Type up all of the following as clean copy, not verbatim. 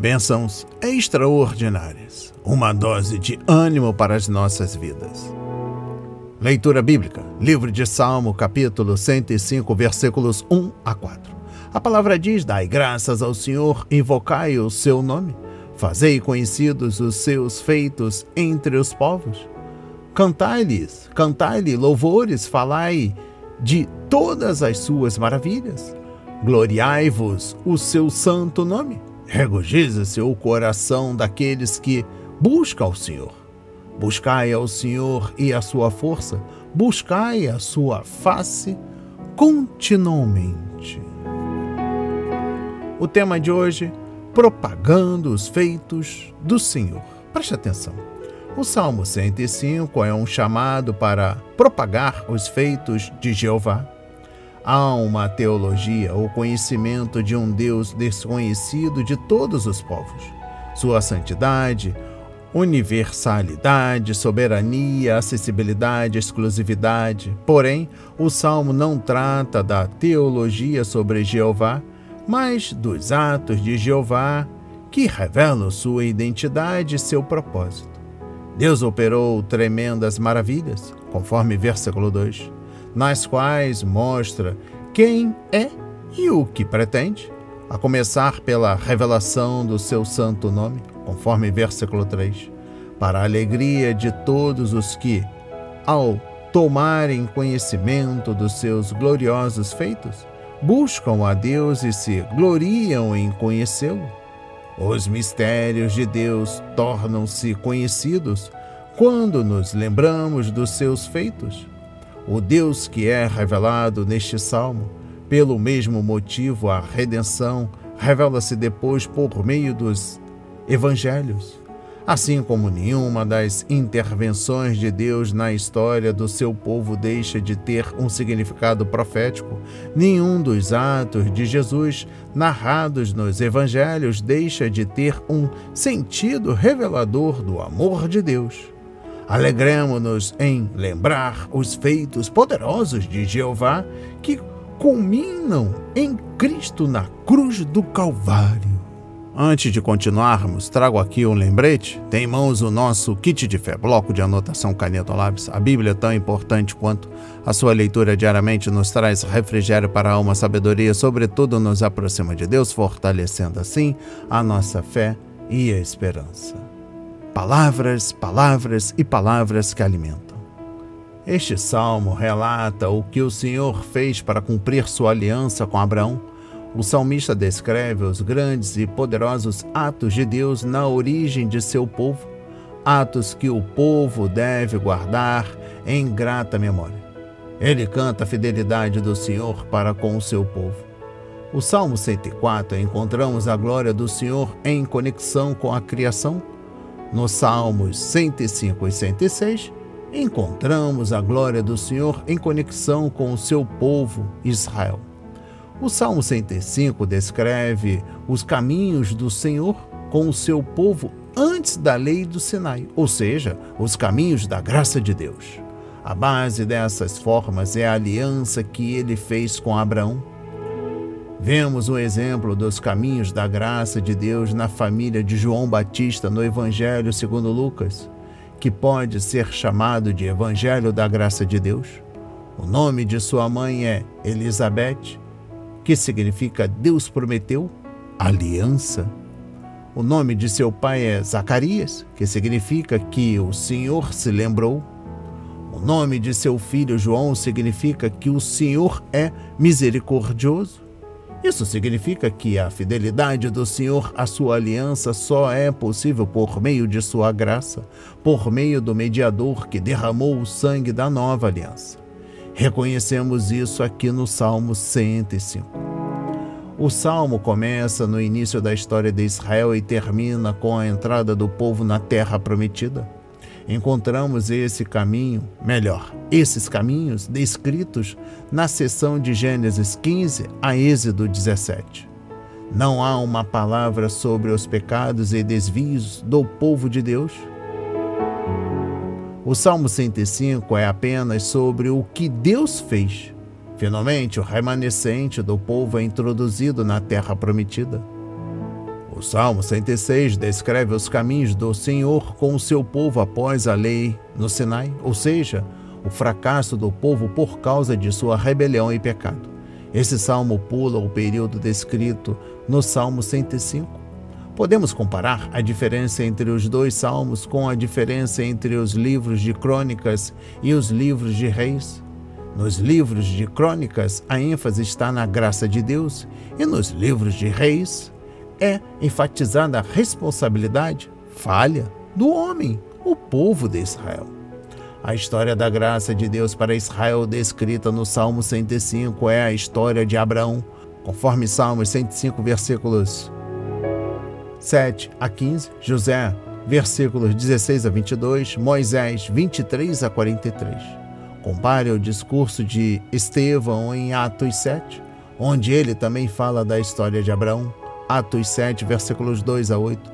Bênçãos extraordinárias, uma dose de ânimo para as nossas vidas. Leitura bíblica, livro de Salmo, capítulo 105, versículos 1 a 4. A palavra diz: dai graças ao Senhor, invocai o seu nome, fazei conhecidos os seus feitos entre os povos. Cantai-lhe louvores, falai de todas as suas maravilhas. Gloriai-vos o seu santo nome. Regozija-se o coração daqueles que buscam ao Senhor. Buscai ao Senhor e a sua força, buscai a sua face continuamente. O tema de hoje: propagando os feitos do Senhor. Preste atenção. O Salmo 105 é um chamado para propagar os feitos de Jeová. Há uma teologia, o conhecimento de um Deus desconhecido de todos os povos. Sua santidade, universalidade, soberania, acessibilidade, exclusividade. Porém, o Salmo não trata da teologia sobre Jeová, mas dos atos de Jeová que revelam sua identidade e seu propósito. Deus operou tremendas maravilhas, conforme versículo 2, nas quais mostra quem é e o que pretende, a começar pela revelação do seu santo nome, conforme versículo 3, para a alegria de todos os que, ao tomarem conhecimento dos seus gloriosos feitos, buscam a Deus e se gloriam em conhecê-lo. Os mistérios de Deus tornam-se conhecidos quando nos lembramos dos seus feitos. O Deus que é revelado neste salmo, pelo mesmo motivo, a redenção, revela-se depois por meio dos evangelhos. Assim como nenhuma das intervenções de Deus na história do seu povo deixa de ter um significado profético, nenhum dos atos de Jesus narrados nos evangelhos deixa de ter um sentido revelador do amor de Deus. Alegremo-nos em lembrar os feitos poderosos de Jeová que culminam em Cristo na cruz do Calvário. Antes de continuarmos, trago aqui um lembrete. Tem em mãos o nosso kit de fé, bloco de anotação, caneta, lápis. A Bíblia é tão importante quanto a sua leitura diariamente nos traz refrigério para a alma, sabedoria, sobretudo nos aproxima de Deus, fortalecendo assim a nossa fé e a esperança. Palavras, palavras e palavras que alimentam. Este salmo relata o que o Senhor fez para cumprir sua aliança com Abraão. O salmista descreve os grandes e poderosos atos de Deus na origem de seu povo, atos que o povo deve guardar em grata memória. Ele canta a fidelidade do Senhor para com o seu povo. No Salmo 104 encontramos a glória do Senhor em conexão com a criação. Nos Salmos 105 e 106, encontramos a glória do Senhor em conexão com o seu povo Israel. O Salmo 105 descreve os caminhos do Senhor com o seu povo antes da lei do Sinai, ou seja, os caminhos da graça de Deus. A base dessas formas é a aliança que ele fez com Abraão. Vemos um exemplo dos caminhos da graça de Deus na família de João Batista no Evangelho segundo Lucas, que pode ser chamado de Evangelho da Graça de Deus. O nome de sua mãe é Elizabeth, que significa Deus prometeu, aliança. O nome de seu pai é Zacarias, que significa que o Senhor se lembrou. O nome de seu filho João significa que o Senhor é misericordioso. Isso significa que a fidelidade do Senhor à sua aliança só é possível por meio de sua graça, por meio do mediador que derramou o sangue da nova aliança. Reconhecemos isso aqui no Salmo 105. O Salmo começa no início da história de Israel e termina com a entrada do povo na Terra Prometida. Encontramos esses caminhos descritos na seção de Gênesis 15 a Êxodo 17. Não há uma palavra sobre os pecados e desvios do povo de Deus. O Salmo 105 é apenas sobre o que Deus fez. Finalmente, o remanescente do povo é introduzido na Terra Prometida. O Salmo 106 descreve os caminhos do Senhor com o seu povo após a lei no Sinai, ou seja, o fracasso do povo por causa de sua rebelião e pecado. Esse salmo pula o período descrito no Salmo 105. Podemos comparar a diferença entre os dois salmos com a diferença entre os livros de Crônicas e os livros de Reis. Nos livros de Crônicas, a ênfase está na graça de Deus, e nos livros de Reis é enfatizada a responsabilidade, falha, do homem, o povo de Israel. A história da graça de Deus para Israel descrita no Salmo 105 é a história de Abraão, conforme Salmos 105, versículos 7 a 15, José, versículos 16 a 22, Moisés, 23 a 43. Compare o discurso de Estevão em Atos 7, onde ele também fala da história de Abraão, Atos 7, versículos 2 a 8,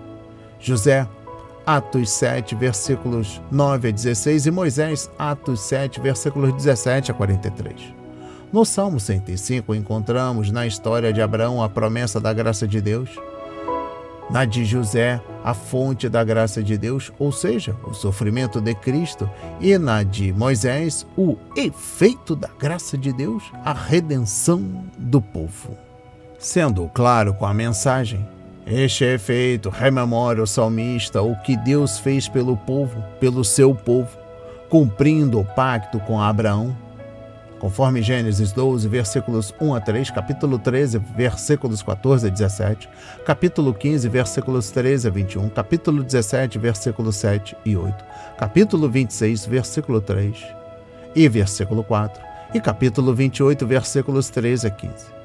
José, Atos 7, versículos 9 a 16 e Moisés, Atos 7, versículos 17 a 43. No Salmo 105, encontramos na história de Abraão a promessa da graça de Deus, na de José, a fonte da graça de Deus, ou seja, o sofrimento de Cristo, e na de Moisés, o efeito da graça de Deus, a redenção do povo. Sendo claro com a mensagem, este efeito rememora o salmista o que Deus fez pelo povo, pelo seu povo, cumprindo o pacto com Abraão. Conforme Gênesis 12, versículos 1 a 3, capítulo 13, versículos 14 a 17, capítulo 15, versículos 13 a 21, capítulo 17, versículos 7 e 8, capítulo 26, versículo 3 e versículo 4, e capítulo 28, versículos 13 a 15.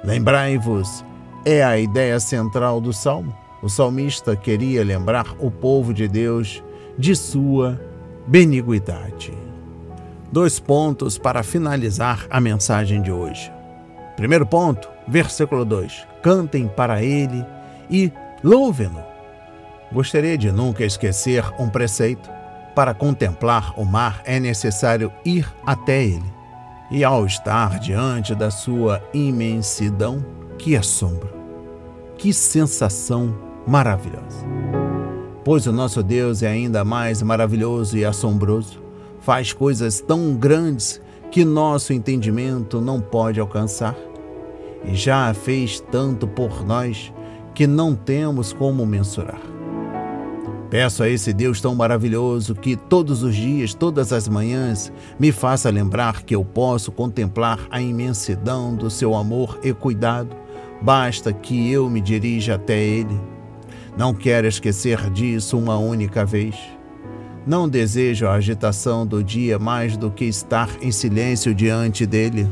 Lembrai-vos, é a ideia central do Salmo. O salmista queria lembrar o povo de Deus de sua benigüidade. 2 pontos para finalizar a mensagem de hoje. Primeiro ponto, versículo 2. Cantem para ele e louvem-no. Gostaria de nunca esquecer um preceito. Para contemplar o mar é necessário ir até ele. E ao estar diante da sua imensidão, que assombro, que sensação maravilhosa. Pois o nosso Deus é ainda mais maravilhoso e assombroso. Faz coisas tão grandes que nosso entendimento não pode alcançar. E já fez tanto por nós que não temos como mensurar. Peço a esse Deus tão maravilhoso que todos os dias, todas as manhãs, me faça lembrar que eu posso contemplar a imensidão do seu amor e cuidado. Basta que eu me dirija até ele. Não quero esquecer disso uma única vez. Não desejo a agitação do dia mais do que estar em silêncio diante dele.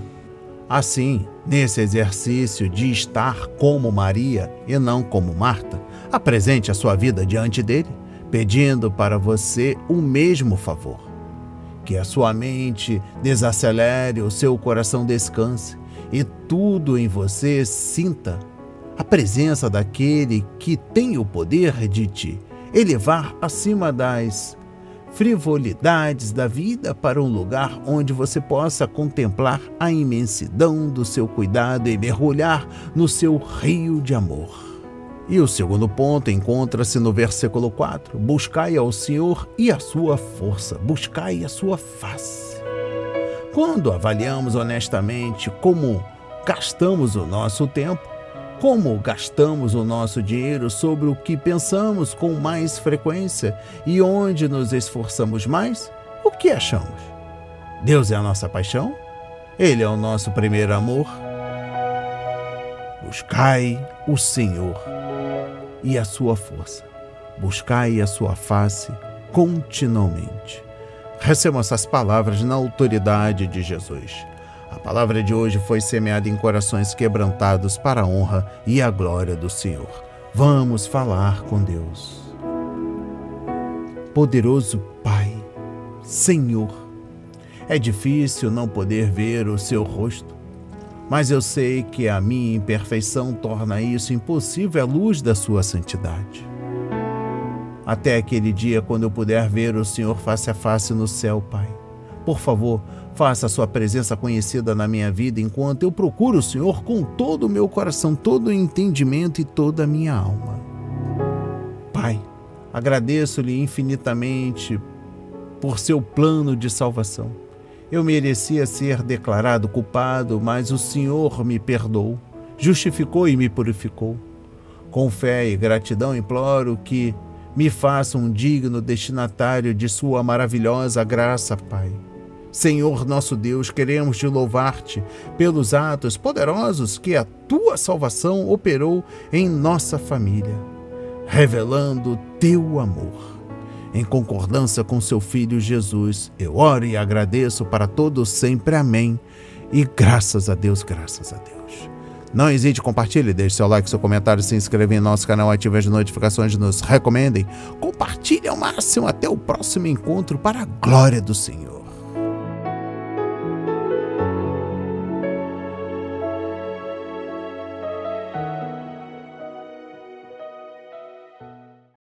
Assim, nesse exercício de estar como Maria e não como Marta, apresente a sua vida diante dele, pedindo para você o mesmo favor. Que a sua mente desacelere, o seu coração descanse e tudo em você sinta a presença daquele que tem o poder de te elevar acima das frivolidades da vida para um lugar onde você possa contemplar a imensidão do seu cuidado e mergulhar no seu rio de amor. E o segundo ponto encontra-se no versículo 4. Buscai ao Senhor e a sua força, buscai a sua face. Quando avaliamos honestamente como gastamos o nosso tempo, como gastamos o nosso dinheiro, sobre o que pensamos com mais frequência e onde nos esforçamos mais, o que achamos? Deus é a nossa paixão? Ele é o nosso primeiro amor? Buscai o Senhor e a sua força. Buscai a sua face continuamente. Recebam essas palavras na autoridade de Jesus. A palavra de hoje foi semeada em corações quebrantados para a honra e a glória do Senhor. Vamos falar com Deus. Poderoso Pai, Senhor, é difícil não poder ver o seu rosto, mas eu sei que a minha imperfeição torna isso impossível à luz da sua santidade. Até aquele dia quando eu puder ver o Senhor face a face no céu, Pai, por favor, faça a sua presença conhecida na minha vida enquanto eu procuro o Senhor com todo o meu coração, todo o entendimento e toda a minha alma. Agradeço-lhe infinitamente por seu plano de salvação. Eu merecia ser declarado culpado, mas o Senhor me perdoou, justificou e me purificou. Com fé e gratidão imploro que me faça um digno destinatário de sua maravilhosa graça, Pai. Senhor nosso Deus, queremos te louvar-te pelos atos poderosos que a tua salvação operou em nossa família, revelando teu amor. Em concordância com seu Filho Jesus, eu oro e agradeço para todos sempre. Amém. E graças a Deus, graças a Deus. Não hesite, compartilhe, deixe seu like, seu comentário, se inscreva em nosso canal, ative as notificações, nos recomendem. Compartilhe ao máximo. Até o próximo encontro para a glória do Senhor.